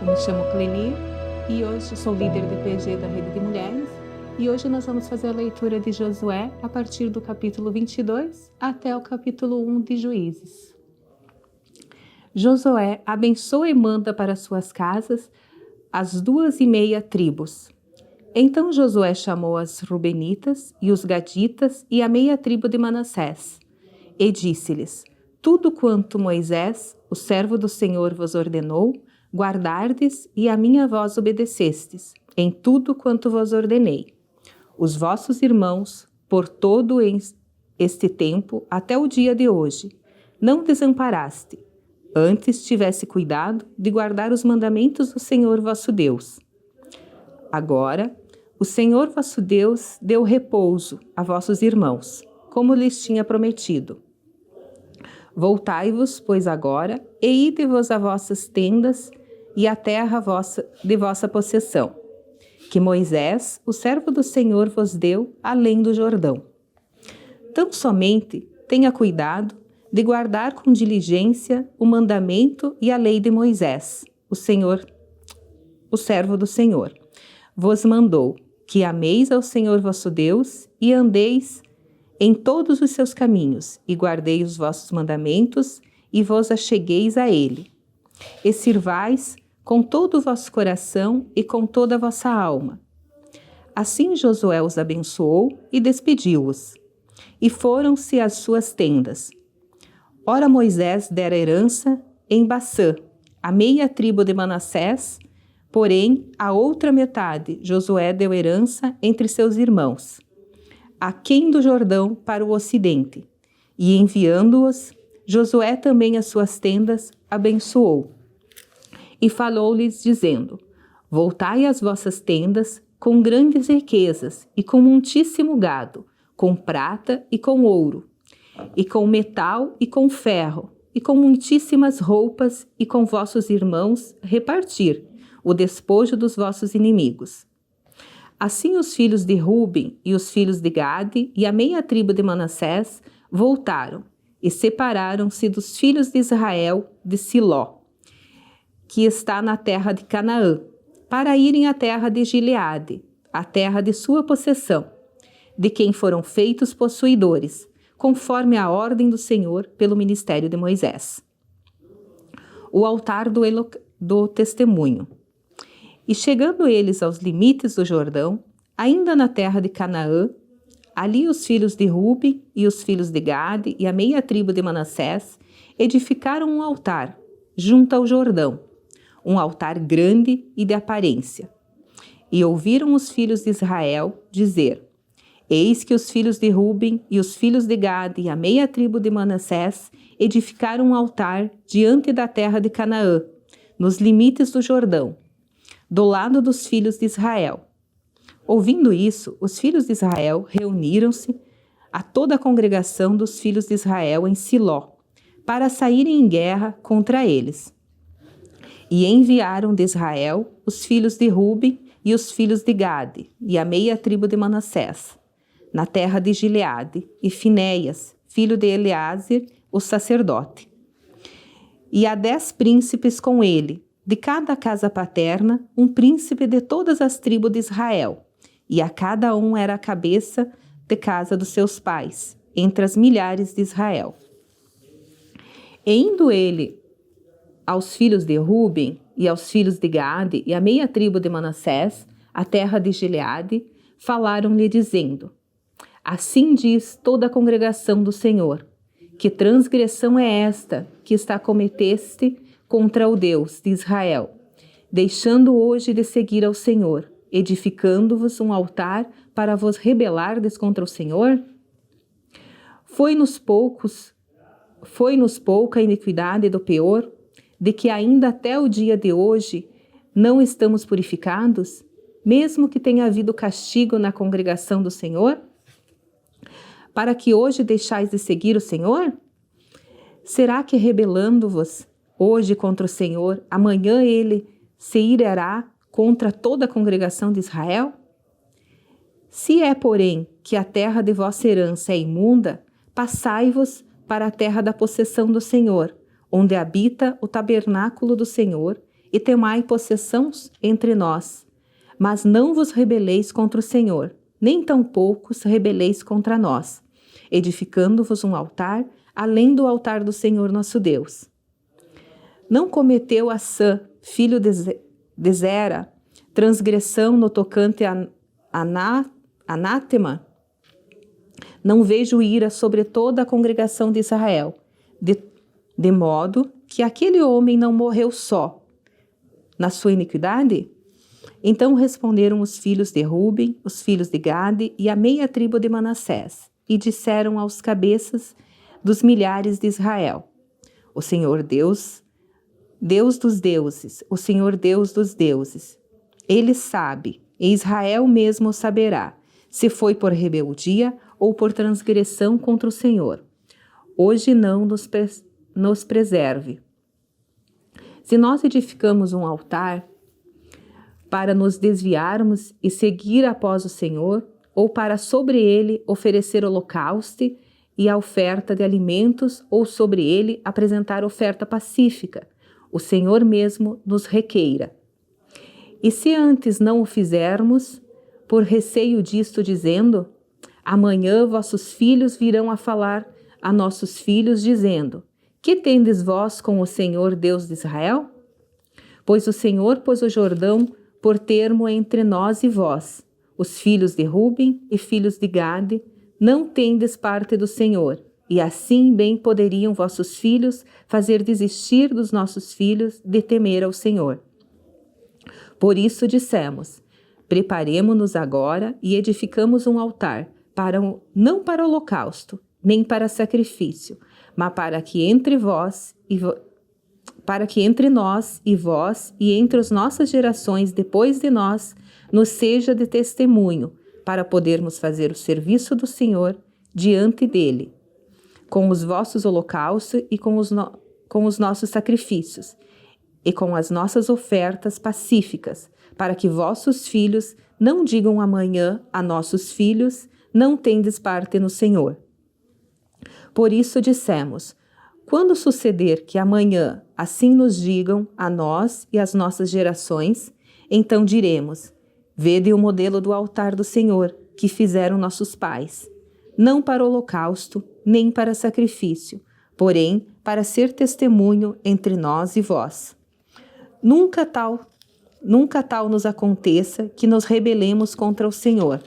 me chamo Cleni e hoje sou líder de PG da Rede de Mulheres e hoje nós vamos fazer a leitura de Josué a partir do capítulo 22 até o capítulo 1 de Juízes. Josué abençoa e manda para suas casas as 2,5 tribos. Então Josué chamou as Rubenitas e os Gaditas e a meia tribo de Manassés e disse-lhes: tudo quanto Moisés, o servo do Senhor, vos ordenou, guardardes e a minha voz obedecestes, em tudo quanto vos ordenei. Os vossos irmãos, por todo este tempo, até o dia de hoje, não desamparaste, antes tivesse cuidado de guardar os mandamentos do Senhor vosso Deus. Agora, o Senhor vosso Deus deu repouso a vossos irmãos, como lhes tinha prometido. Voltai-vos, pois, agora, e ide-vos a vossas tendas e à terra de vossa possessão, que Moisés, o servo do Senhor, vos deu além do Jordão. Tão somente tenha cuidado de guardar com diligência o mandamento e a lei de Moisés, o servo do Senhor, vos mandou, que ameis ao Senhor vosso Deus e andeis em todos os seus caminhos, e guardei os vossos mandamentos, e vos achegueis a ele. E sirvais com todo o vosso coração e com toda a vossa alma. Assim Josué os abençoou e despediu-os, e foram-se às suas tendas. Ora Moisés dera herança em Bassã, a meia tribo de Manassés, porém a outra metade Josué deu herança entre seus irmãos, aquém do Jordão para o ocidente, e enviando-os, Josué também as suas tendas abençoou. E falou-lhes, dizendo: voltai às vossas tendas com grandes riquezas e com muitíssimo gado, com prata e com ouro, e com metal e com ferro, e com muitíssimas roupas, e com vossos irmãos repartir o despojo dos vossos inimigos. Assim os filhos de Ruben e os filhos de Gade e a meia tribo de Manassés voltaram e separaram-se dos filhos de Israel de Siló, que está na terra de Canaã, para irem à terra de Gileade, a terra de sua possessão, de quem foram feitos possuidores, conforme a ordem do Senhor pelo ministério de Moisés. O altar do testemunho. E chegando eles aos limites do Jordão, ainda na terra de Canaã, ali os filhos de Ruben e os filhos de Gade e a meia tribo de Manassés edificaram um altar junto ao Jordão, um altar grande e de aparência. E ouviram os filhos de Israel dizer: eis que os filhos de Ruben e os filhos de Gade e a meia tribo de Manassés edificaram um altar diante da terra de Canaã, nos limites do Jordão, do lado dos filhos de Israel. Ouvindo isso, os filhos de Israel reuniram-se a toda a congregação dos filhos de Israel em Siló, para saírem em guerra contra eles. E enviaram de Israel os filhos de Ruben e os filhos de Gade e a meia tribo de Manassés, na terra de Gileade, e Finéias, filho de Eleazar, o sacerdote. E há 10 príncipes com ele, de cada casa paterna, um príncipe de todas as tribos de Israel, e a cada um era a cabeça de casa dos seus pais, entre as milhares de Israel. E indo ele aos filhos de Ruben e aos filhos de Gade e a meia tribo de Manassés, a terra de Gileade, falaram-lhe dizendo: assim diz toda a congregação do Senhor, que transgressão é esta que cometeste contra o Deus de Israel, deixando hoje de seguir ao Senhor, edificando-vos um altar para vos rebelardes contra o Senhor? Foi-nos pouca a iniquidade do Peor, de que ainda até o dia de hoje não estamos purificados, mesmo que tenha havido castigo na congregação do Senhor? Para que hoje deixais de seguir o Senhor? Será que rebelando-vos hoje contra o Senhor, amanhã ele se irá contra toda a congregação de Israel? Se é, porém, que a terra de vossa herança é imunda, passai-vos para a terra da possessão do Senhor, onde habita o tabernáculo do Senhor, e tomai possessões entre nós. Mas não vos rebeleis contra o Senhor, nem tampouco se rebeleis contra nós, edificando-vos um altar, além do altar do Senhor nosso Deus. Não cometeu Assã, filho de Zera, transgressão no tocante a anátema? Não vejo ira sobre toda a congregação de Israel, de modo que aquele homem não morreu só na sua iniquidade? Então responderam os filhos de Ruben, os filhos de Gade e a meia tribo de Manassés, e disseram aos cabeças dos milhares de Israel: O Senhor Deus, Deus dos deuses, o Senhor Deus dos deuses, Ele sabe, e Israel mesmo saberá, se foi por rebeldia ou por transgressão contra o Senhor. Hoje não nos preserve. Se nós edificamos um altar para nos desviarmos e seguir após o Senhor, ou para sobre ele oferecer holocausto e a oferta de alimentos, ou sobre ele apresentar oferta pacífica, o Senhor mesmo nos requeira. E se antes não o fizermos, por receio disto, dizendo: amanhã vossos filhos virão a falar a nossos filhos, dizendo: que tendes vós com o Senhor Deus de Israel? Pois o Senhor pôs o Jordão por termo entre nós e vós, os filhos de Ruben e filhos de Gade, não tendes parte do Senhor, e assim bem poderiam vossos filhos fazer desistir dos nossos filhos de temer ao Senhor. Por isso dissemos: preparemo-nos agora e edificamos um altar, não para holocausto, nem para sacrifício, mas para que entre nós e vós e entre as nossas gerações depois de nós, nos seja de testemunho, para podermos fazer o serviço do Senhor diante dele, com os vossos holocaustos e com os nossos sacrifícios, e com as nossas ofertas pacíficas, para que vossos filhos não digam amanhã a nossos filhos: não tendes parte no Senhor. Por isso dissemos: quando suceder que amanhã assim nos digam a nós e às nossas gerações, então diremos: vede o modelo do altar do Senhor, que fizeram nossos pais, não para holocausto, nem para sacrifício, porém para ser testemunho entre nós e vós. Nunca tal nos aconteça que nos rebelemos contra o Senhor,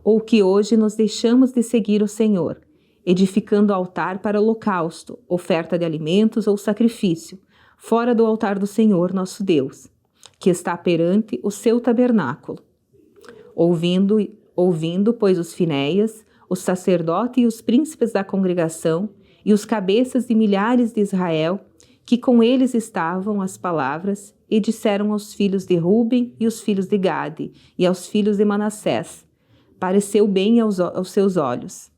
ou que hoje nos deixamos de seguir o Senhor, edificando altar para holocausto, oferta de alimentos ou sacrifício, fora do altar do Senhor nosso Deus, que está perante o seu tabernáculo. Ouvindo, pois, os Finéias, o sacerdote e os príncipes da congregação, e os cabeças de milhares de Israel, que com eles estavam as palavras, e disseram aos filhos de Ruben e os filhos de Gade, e aos filhos de Manassés: pareceu bem aos seus olhos.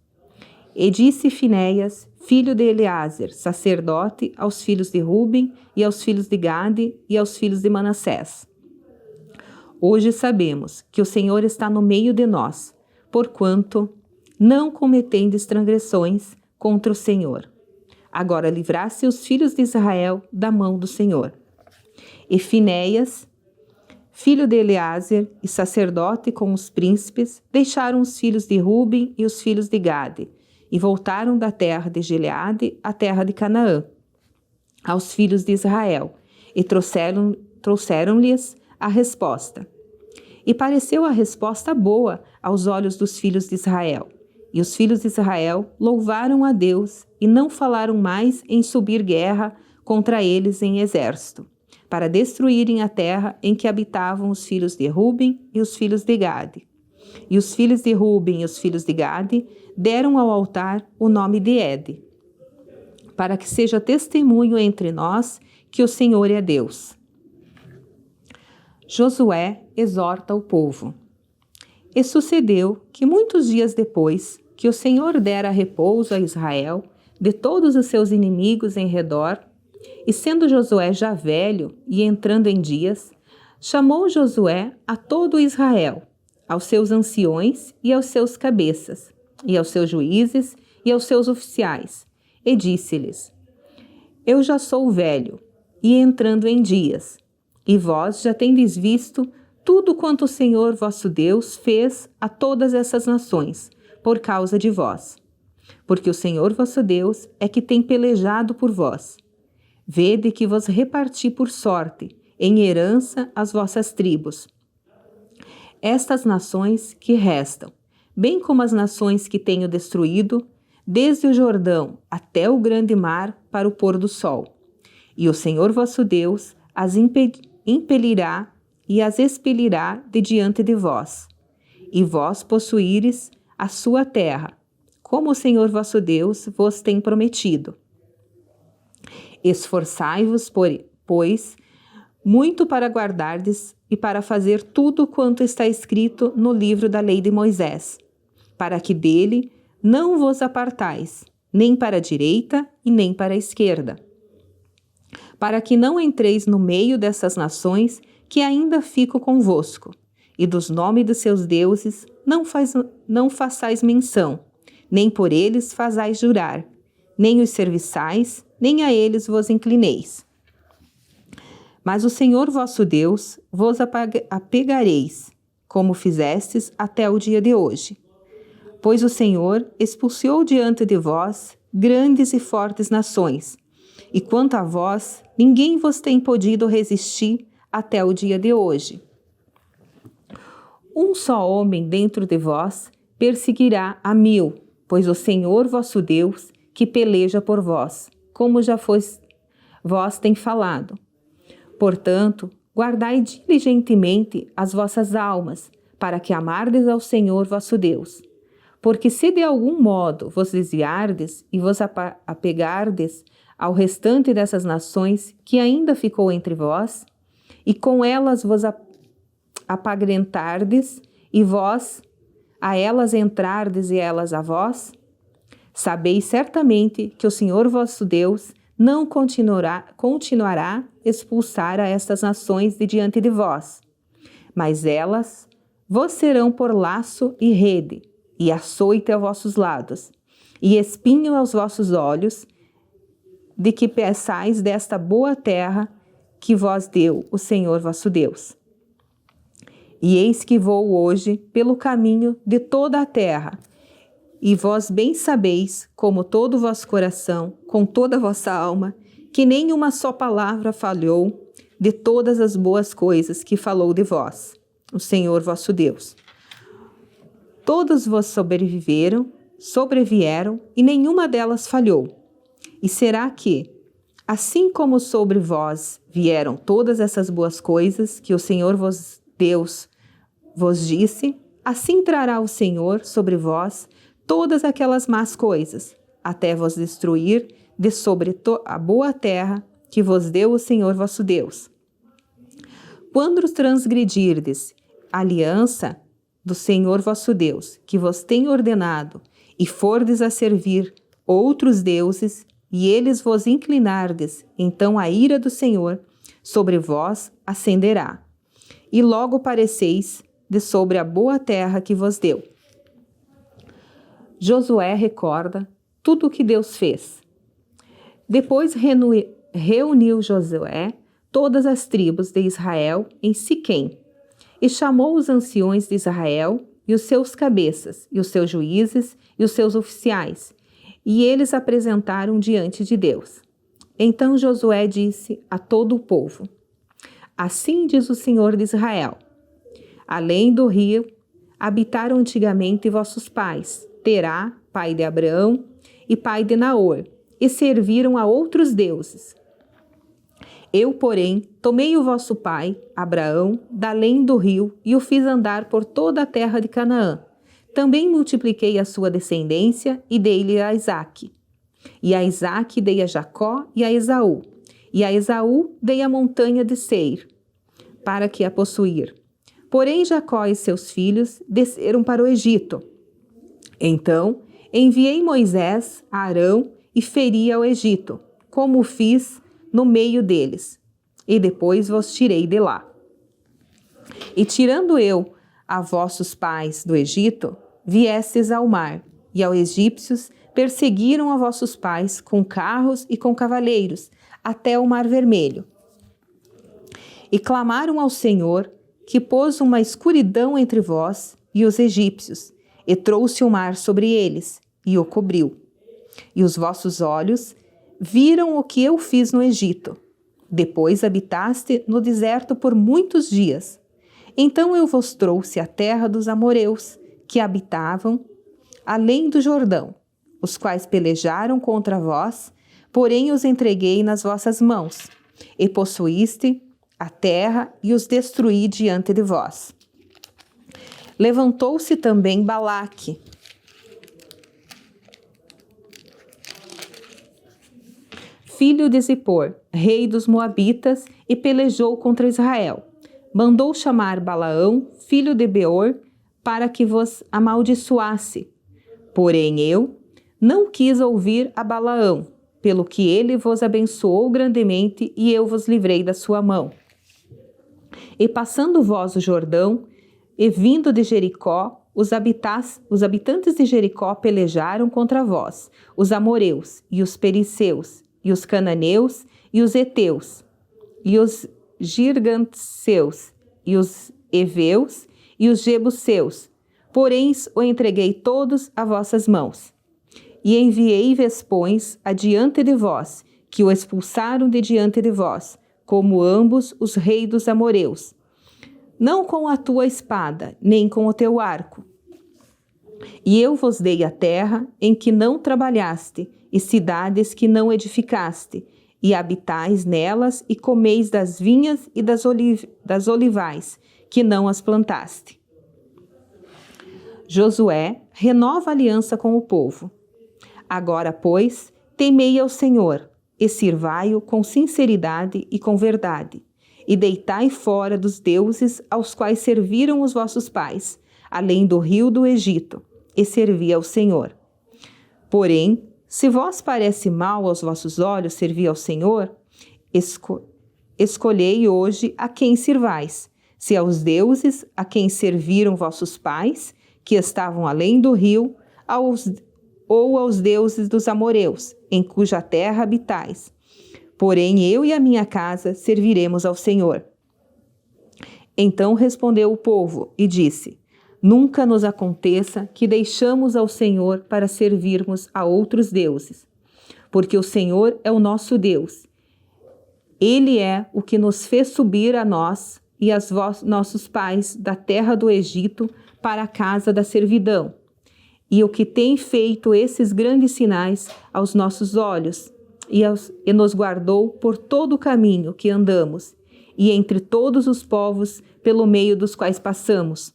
E disse Finéias, filho de Eleazer, sacerdote, aos filhos de Ruben e aos filhos de Gade e aos filhos de Manassés: hoje sabemos que o Senhor está no meio de nós, porquanto não cometendes transgressões contra o Senhor. Agora livrasse os filhos de Israel da mão do Senhor. E Finéias, filho de Eleazer e sacerdote com os príncipes, deixaram os filhos de Ruben e os filhos de Gade, e voltaram da terra de Gileade à terra de Canaã, aos filhos de Israel, e trouxeram-lhes a resposta. E pareceu a resposta boa aos olhos dos filhos de Israel. E os filhos de Israel louvaram a Deus e não falaram mais em subir guerra contra eles em exército, para destruírem a terra em que habitavam os filhos de Ruben e os filhos de Gade. E os filhos de Ruben e os filhos de Gade deram ao altar o nome de Ede, para que seja testemunho entre nós que o Senhor é Deus. Josué exorta o povo. E sucedeu que muitos dias depois que o Senhor dera repouso a Israel de todos os seus inimigos em redor, e sendo Josué já velho e entrando em dias, chamou Josué a todo Israel, aos seus anciões e aos seus cabeças, e aos seus juízes e aos seus oficiais, e disse-lhes: eu já sou velho, e entrando em dias. E vós já tendes visto tudo quanto o Senhor vosso Deus fez a todas essas nações, por causa de vós. Porque o Senhor vosso Deus é que tem pelejado por vós. Vede que vos reparti por sorte, em herança as vossas tribos. Estas nações que restam, bem como as nações que tenho destruído, desde o Jordão até o grande mar para o pôr do sol. E o Senhor vosso Deus as impelirá e as expelirá de diante de vós. E vós possuíres a sua terra, como o Senhor vosso Deus vos tem prometido. Esforçai-vos, pois, muito para guardardes e para fazer tudo quanto está escrito no livro da lei de Moisés, para que dele não vos apartais, nem para a direita e nem para a esquerda, para que não entreis no meio dessas nações que ainda fico convosco, e dos nomes dos seus deuses não façais menção, nem por eles fazais jurar, nem os serviçais, nem a eles vos inclineis. Mas o Senhor vosso Deus vos apegareis, como fizestes até o dia de hoje. Pois o Senhor expulsou diante de vós grandes e fortes nações, e quanto a vós, ninguém vos tem podido resistir até o dia de hoje. Um só homem dentro de vós perseguirá a 1000, pois o Senhor vosso Deus que peleja por vós, como já vós tem falado. Portanto, guardai diligentemente as vossas almas, para que amardes ao Senhor vosso Deus. Porque se de algum modo vos desviardes e vos apegardes ao restante dessas nações que ainda ficou entre vós, e com elas vos apagrentardes, e vós a elas entrardes e elas a vós, sabeis certamente que o Senhor vosso Deus não continuará expulsar a estas nações de diante de vós, mas elas vos serão por laço e rede, e açoite aos vossos lados, e espinho aos vossos olhos, de que peçais desta boa terra que vos deu o Senhor vosso Deus. E eis que vou hoje pelo caminho de toda a terra, e vós bem sabeis, como todo o vosso coração, com toda a vossa alma, que nem uma só palavra falhou de todas as boas coisas que falou de vós, o Senhor vosso Deus. Todos vos sobrevieram, e nenhuma delas falhou. E será que, assim como sobre vós vieram todas essas boas coisas que o Senhor Deus vos disse, assim trará o Senhor sobre vós todas aquelas más coisas, até vos destruir de sobre a boa terra que vos deu o Senhor vosso Deus. Quando transgredirdes a aliança do Senhor vosso Deus, que vos tem ordenado, e fordes a servir outros deuses, e eles vos inclinardes, então a ira do Senhor sobre vós acenderá, e logo pareceis de sobre a boa terra que vos deu. Josué recorda tudo o que Deus fez. Depois reuniu Josué todas as tribos de Israel em Siquém, e chamou os anciões de Israel e os seus cabeças, e os seus juízes e os seus oficiais, e eles apresentaram diante de Deus. Então Josué disse a todo o povo: Assim diz o Senhor de Israel: Além do rio, habitaram antigamente vossos pais, Terá, pai de Abraão, e pai de Naor, e serviram a outros deuses. Eu, porém, tomei o vosso pai, Abraão, da além do rio, e o fiz andar por toda a terra de Canaã. Também multipliquei a sua descendência e dei-lhe a Isaque. E a Isaque dei a Jacó e a Esaú. E a Esaú dei a montanha de Seir, para que a possuir. Porém Jacó e seus filhos desceram para o Egito. Então enviei Moisés a Arão e feri ao Egito, como fiz no meio deles, e depois vos tirei de lá. E tirando eu a vossos pais do Egito, viestes ao mar, e aos egípcios perseguiram a vossos pais com carros e com cavaleiros, até o mar Vermelho, e clamaram ao Senhor, que pôs uma escuridão entre vós e os egípcios, e trouxe o mar sobre eles, e o cobriu. E os vossos olhos viram o que eu fiz no Egito. Depois habitaste no deserto por muitos dias. Então eu vos trouxe a terra dos amorreus, que habitavam além do Jordão, os quais pelejaram contra vós, porém os entreguei nas vossas mãos, e possuíste a terra e os destruí diante de vós. Levantou-se também Balaque, filho de Zippor, rei dos Moabitas, e pelejou contra Israel. Mandou chamar Balaão, filho de Beor, para que vos amaldiçoasse. Porém eu não quis ouvir a Balaão, pelo que ele vos abençoou grandemente, e eu vos livrei da sua mão. E passando vós o Jordão, e vindo de Jericó, os habitantes de Jericó pelejaram contra vós, os amorreus, e os perizeus, e os cananeus, e os heteus, e os girganteus, e os heveus, e os jebuseus. Porém o entreguei todos a vossas mãos. E enviei vespões adiante de vós, que o expulsaram de diante de vós, como ambos os reis dos amorreus. Não com a tua espada, nem com o teu arco. E eu vos dei a terra em que não trabalhaste, e cidades que não edificaste, e habitais nelas, e comeis das vinhas e das olivais, que não as plantaste. Josué renova a aliança com o povo. Agora, pois, temei ao Senhor, e sirvai-o com sinceridade e com verdade, e deitai fora dos deuses aos quais serviram os vossos pais, além do rio do Egito, e servi ao Senhor. Porém, se vos parece mal aos vossos olhos servir ao Senhor, escolhei hoje a quem sirvais, se aos deuses a quem serviram vossos pais, que estavam além do rio, ou aos deuses dos amorreus, em cuja terra habitais. Porém eu e a minha casa serviremos ao Senhor. Então respondeu o povo e disse: Nunca nos aconteça que deixamos ao Senhor para servirmos a outros deuses, porque o Senhor é o nosso Deus. Ele é o que nos fez subir a nós e a nossos pais da terra do Egito para a casa da servidão, e o que tem feito esses grandes sinais aos nossos olhos, e nos guardou por todo o caminho que andamos, e entre todos os povos pelo meio dos quais passamos.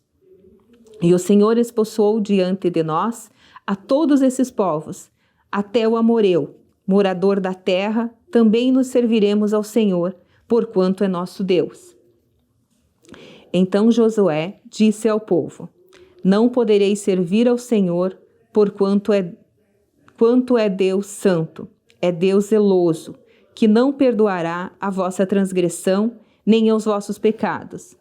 E o Senhor expulsou diante de nós a todos esses povos, até o amorreu, morador da terra, também nos serviremos ao Senhor, porquanto é nosso Deus. Então Josué disse ao povo: Não podereis servir ao Senhor, porquanto é Deus santo, é Deus zeloso, que não perdoará a vossa transgressão, nem os vossos pecados.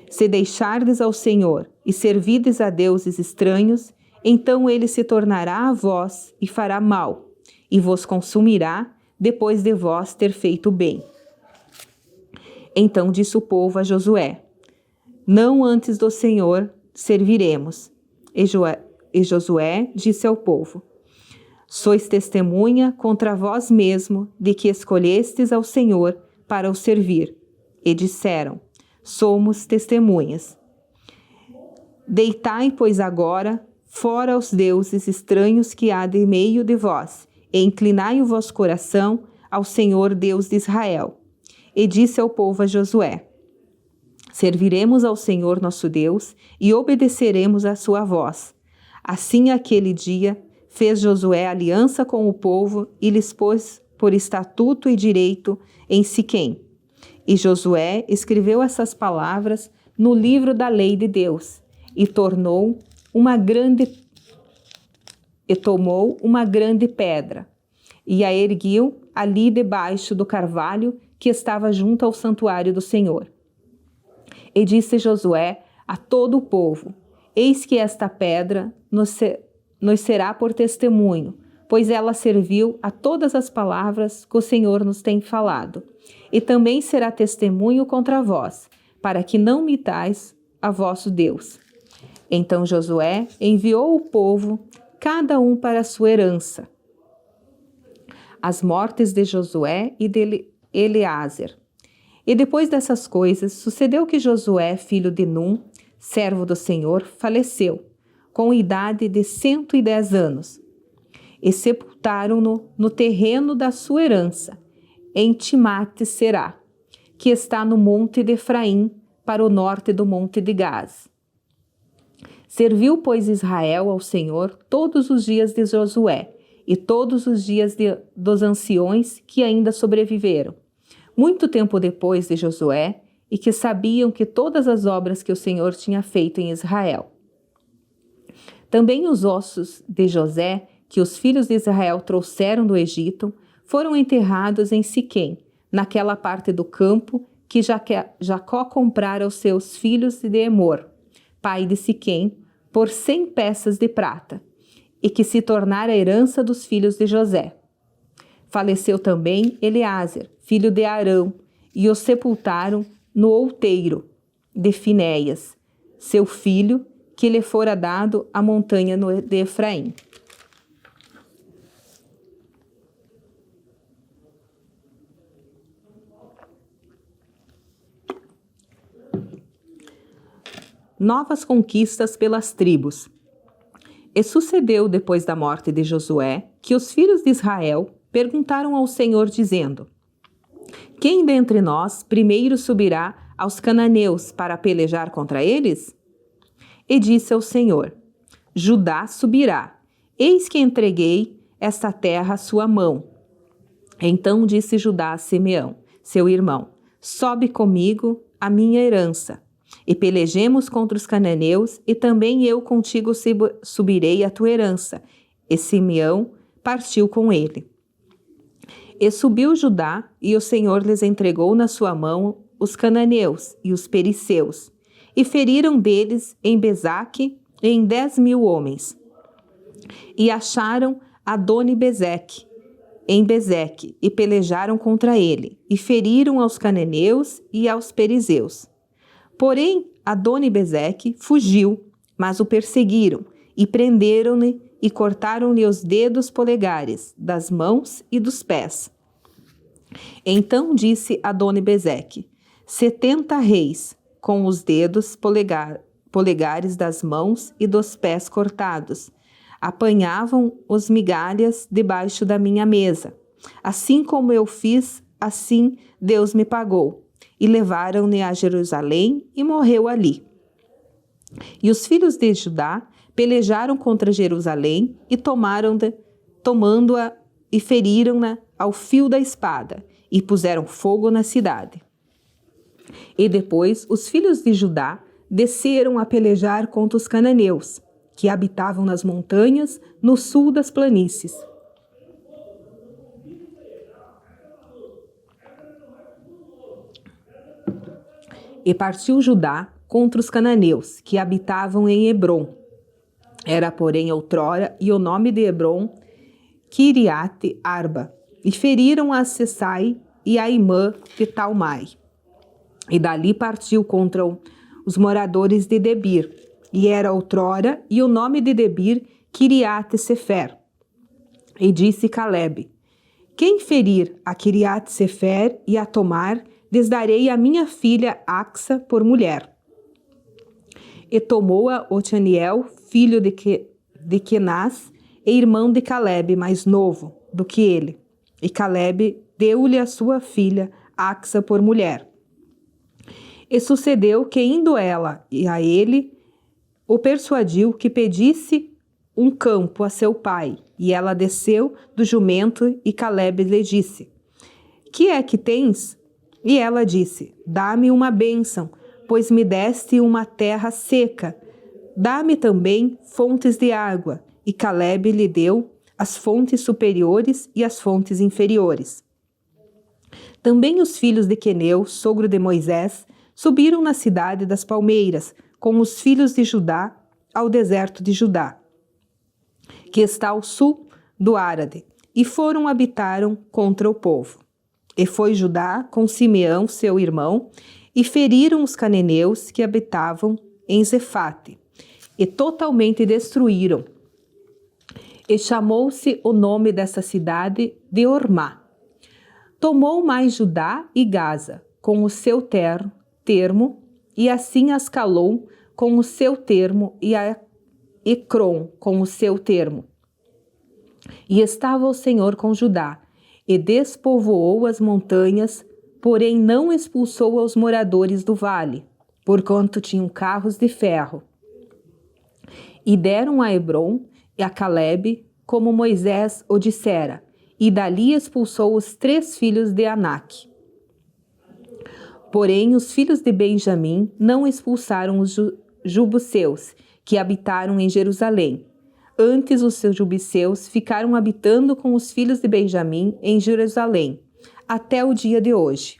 Se deixardes ao Senhor e servirdes a deuses estranhos, então ele se tornará a vós e fará mal, e vos consumirá depois de vós ter feito bem. Então disse o povo a Josué: Não antes do Senhor serviremos. E Josué disse ao povo: Sois testemunha contra vós mesmo de que escolhestes ao Senhor para o servir. E disseram: Somos testemunhas. Deitai, pois, agora fora os deuses estranhos que há de meio de vós, e inclinai o vosso coração ao Senhor Deus de Israel. E disse ao povo a Josué: Serviremos ao Senhor nosso Deus e obedeceremos à sua voz. Assim, aquele dia, fez Josué aliança com o povo e lhes pôs por estatuto e direito em Siquém. E Josué escreveu essas palavras no livro da lei de Deus e tomou uma grande pedra e a ergueu ali debaixo do carvalho que estava junto ao santuário do Senhor. E disse Josué a todo o povo: Eis que esta pedra nos será por testemunho, pois ela serviu a todas as palavras que o Senhor nos tem falado. e também será testemunho contra vós, para que não mitais a vosso Deus. Então Josué enviou o povo, cada um para a sua herança. As mortes de Josué e de Eleazer. E depois dessas coisas, sucedeu que Josué, filho de Num, servo do Senhor, faleceu, com idade de 110 anos. E sepultaram-no no terreno da sua herança, em Timate-Será, que está no monte de Efraim, para o norte do monte de Gaz. Serviu, pois, Israel ao Senhor todos os dias de Josué, e todos os dias dos anciões que ainda sobreviveram, muito tempo depois de Josué, e que sabiam que todas as obras que o Senhor tinha feito em Israel. Também os ossos de José, que os filhos de Israel trouxeram do Egito, foram enterrados em Siquém, naquela parte do campo que Jacó comprara aos seus filhos de Emor, pai de Siquém, por 100 peças de prata, e que se tornara a herança dos filhos de José. Faleceu também Eleazer, filho de Arão, e o sepultaram no outeiro de Finéias, seu filho, que lhe fora dado a montanha de Efraim. Novas conquistas pelas tribos. E sucedeu, depois da morte de Josué, que os filhos de Israel perguntaram ao Senhor, dizendo: Quem dentre nós primeiro subirá aos cananeus para pelejar contra eles? E disse ao Senhor: Judá subirá, eis que entreguei esta terra à sua mão. Então disse Judá a Simeão, seu irmão: Sobe comigo a minha herança, e pelejemos contra os cananeus, e também eu contigo subirei a tua herança. E Simeão partiu com ele. E subiu Judá, e o Senhor lhes entregou na sua mão os cananeus e os perizeus, e feriram deles em Bezaque em 10.000 homens. E acharam Adoni-Bezeque em Bezeque, e pelejaram contra ele, e feriram aos cananeus e aos perizeus. Porém, Adoni-Bezeque fugiu, mas o perseguiram, e prenderam-lhe, e cortaram-lhe os dedos polegares, das mãos e dos pés. Então disse Adoni-Bezeque: 70 reis, com os dedos polegares das mãos e dos pés cortados, apanhavam os migalhas debaixo da minha mesa. Assim como eu fiz, assim Deus me pagou. E levaram-ne a Jerusalém, e morreu ali. E os filhos de Judá pelejaram contra Jerusalém, e tomando-a, e feriram-na ao fio da espada, e puseram fogo na cidade. E depois os filhos de Judá desceram a pelejar contra os cananeus, que habitavam nas montanhas, no sul das planícies. E partiu Judá contra os cananeus, que habitavam em Hebrom. Era, porém, outrora, e o nome de Hebrom, Kiriate Arba. E feriram a Sesai e a Imã de Talmai. E dali partiu contra os moradores de Debir. E era outrora, e o nome de Debir, Kiriate Sefer. E disse Calebe: Quem ferir a Kiriate Sefer e a tomar, lhes darei a minha filha Axa por mulher. E tomou-a Otaniel, filho de Kenaz, e irmão de Calebe, mais novo do que ele. E Calebe deu-lhe a sua filha Axa por mulher. E sucedeu que, indo ela e a ele, o persuadiu que pedisse um campo a seu pai. E ela desceu do jumento, e Calebe lhe disse: Que é que tens? E ela disse: Dá-me uma bênção, pois me deste uma terra seca. Dá-me também fontes de água. E Calebe lhe deu as fontes superiores e as fontes inferiores. Também os filhos de Queneu, sogro de Moisés, subiram na cidade das palmeiras, com os filhos de Judá, ao deserto de Judá, que está ao sul do Arade, e habitaram contra o povo. E foi Judá com Simeão, seu irmão, e feriram os cananeus que habitavam em Zefate, e totalmente destruíram. E chamou-se o nome dessa cidade de Ormá. Tomou mais Judá e Gaza, com o seu termo, e assim Ascalon com o seu termo, e a Ecrom com o seu termo. E estava o Senhor com Judá, e despovoou as montanhas, porém não expulsou os moradores do vale, porquanto tinham carros de ferro. E deram a Hebron e a Calebe, como Moisés o dissera, e dali expulsou os 3 filhos de Anak. Porém, os filhos de Benjamim não expulsaram os jubuseus, que habitaram em Jerusalém. Antes, os seus jubuseus ficaram habitando com os filhos de Benjamim em Jerusalém, até o dia de hoje.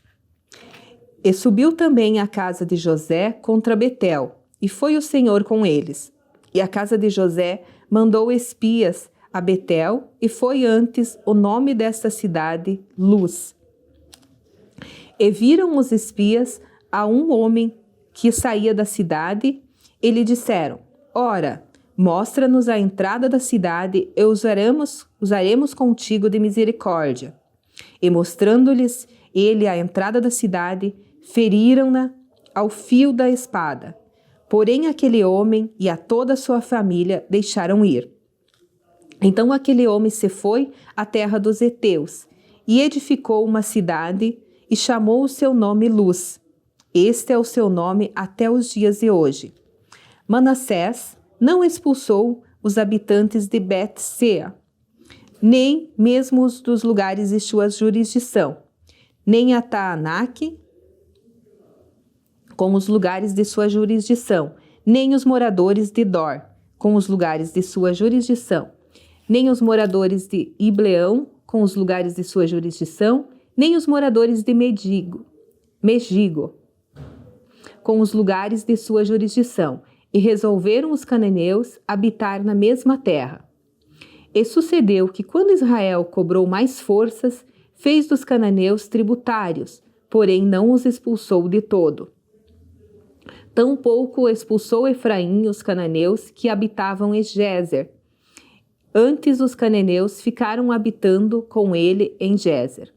E subiu também a casa de José contra Betel, e foi o Senhor com eles. E a casa de José mandou espias a Betel, e foi antes o nome desta cidade Luz. E viram os espias a um homem que saía da cidade, e lhe disseram: Ora, mostra-nos a entrada da cidade, e usaremos contigo de misericórdia. E mostrando-lhes ele a entrada da cidade, feriram-na ao fio da espada. Porém aquele homem e a toda a sua família deixaram ir. Então aquele homem se foi à terra dos heteus, e edificou uma cidade, e chamou o seu nome Luz. Este é o seu nome até os dias de hoje. Manassés não expulsou os habitantes de Bet-Seá, nem mesmo os dos lugares de sua jurisdição, nem a Taanac, com os lugares de sua jurisdição, nem os moradores de Dor, com os lugares de sua jurisdição, nem os moradores de Ibleão, com os lugares de sua jurisdição, nem os moradores de Megigo, com os lugares de sua jurisdição, e resolveram os cananeus habitar na mesma terra. E sucedeu que, quando Israel cobrou mais forças, fez dos cananeus tributários, porém não os expulsou de todo. Tampouco expulsou Efraim os cananeus que habitavam em Gézer. Antes os cananeus ficaram habitando com ele em Gézer.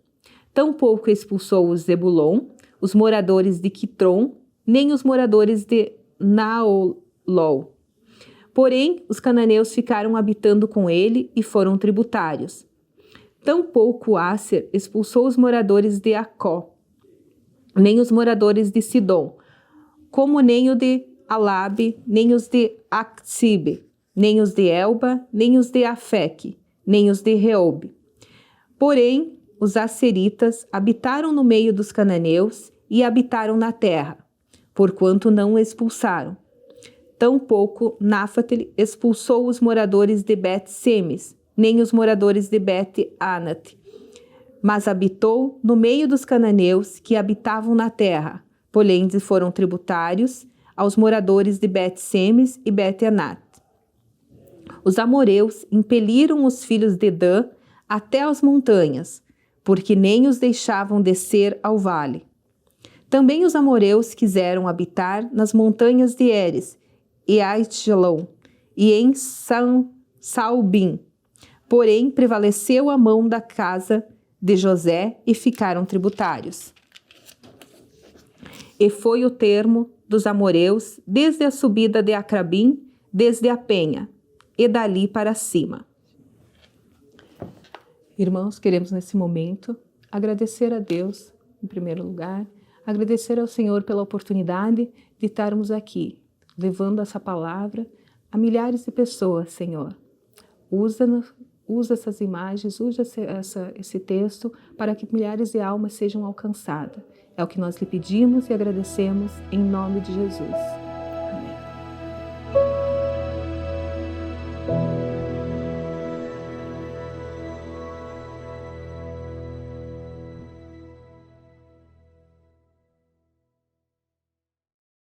Tampouco expulsou os Zebulon, os moradores de Quitron, nem os moradores de Naolol. Porém, os cananeus ficaram habitando com ele e foram tributários. Tampouco Asser expulsou os moradores de Acó, nem os moradores de Sidom, como nem o de Alabe, nem os de Axibe, nem os de Elba, nem os de Afeque, nem os de Reob. Porém, os asseritas habitaram no meio dos cananeus e habitaram na terra, porquanto não o expulsaram. Tampouco Naphtali expulsou os moradores de Bet-Semes, nem os moradores de Bet-Anat, mas habitou no meio dos cananeus que habitavam na terra, porém foram tributários aos moradores de Bet-Semes e Bet-Anat. Os amoreus impeliram os filhos de Dan até as montanhas, porque nem os deixavam descer ao vale. Também os amoreus quiseram habitar nas montanhas de Eres e Aitjalon e em Salbim. Porém, prevaleceu a mão da casa de José e ficaram tributários. E foi o termo dos amoreus desde a subida de Acrabim, desde a penha, e dali para cima. Irmãos, queremos nesse momento agradecer a Deus, em primeiro lugar, agradecer ao Senhor pela oportunidade de estarmos aqui, levando essa palavra a milhares de pessoas, Senhor. Usa essas imagens, usa esse texto para que milhares de almas sejam alcançadas. É o que nós lhe pedimos e agradecemos em nome de Jesus.